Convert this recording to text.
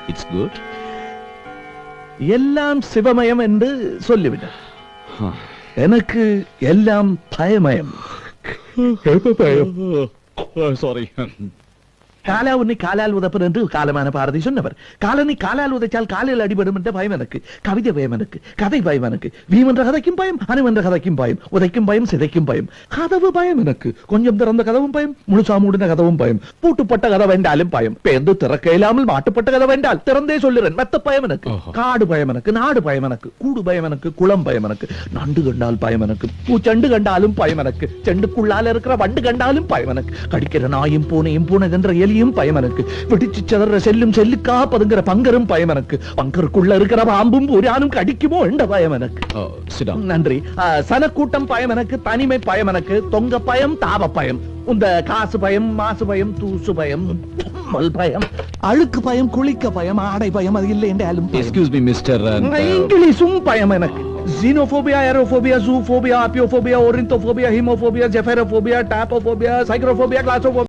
It's good. எல்லாம் சிவமயம் என்று சொல்லிவிட்டார். எனக்கு எல்லாம் பயமயம். சாரி. காலா உன்னை காலால் உதப்பன் என்று காலமான பாரதி சொன்னவர். காலனை காலால் உதைச்சால் காலில் அடிபடும் என்ற பயம் எனக்கு. கவிதை பயம் எனக்கு. கதை பயம் எனக்கு. வீம் என்ற கதைக்கும் பயம், அணு என்ற கதைக்கும் பயம், உதைக்கும் பயம், சிதைக்கும் பயம். கதவு பயம் எனக்கு. கொஞ்சம் திறந்த கதவும் பயம், முழுசா மூடின கதவும் பயம். பூட்டுப்பட்ட கதை வேண்டாலும் பயம். பேர்ந்து திறக்க இல்லாமல் மாட்டுப்பட்ட கதை வேண்டால் திறந்தே சொல்லுறேன். மத்த பயம் எனக்கு. காடு பயம் எனக்கு. நாடு பயம் எனக்கு. கூடு பயம் எனக்கு. குளம் பயம் எனக்கு. நண்டு கண்டால் பயம் எனக்கு. பூச்செண்டு கண்டாலும் பயம் எனக்கு. செண்டுக்குள்ளால இருக்கிற வண்டு கண்டாலும் பயம் எனக்கு. கடிக்கிற நாயும் பூனையும் பூனைகின்ற எலியும் பயம் எனக்கு. வெடிச்சு செதற செல்லும் செல்லுக்கா பதுங்கிற பங்கரும் பயம் எனக்கு. பங்கருக்குள்ள இருக்கிற பாம்பும் புரானும் கடிக்குமோ என்ற பயம் எனக்கு. நன்றி. சனக்கூட்டம் பயம் எனக்கு. தனிமை பயம் எனக்கு. தொங்க பயம், தாவ பயம். இந்த காசு பயம், மாசு பயம், தூசு பயம், பயம், அழுக்கு பயம், குளிக்க பயம், ஆடை பயம், அது இல்லை என்றாலும். Excuse me mister. இங்கிலீஷும் பயம் எனக்கு. xenophobia, aerophobia, zoophobia, apiophobia, ornithophobia, hemophobia, japherophobia, tapophobia, psychrophobia, claustrophobia.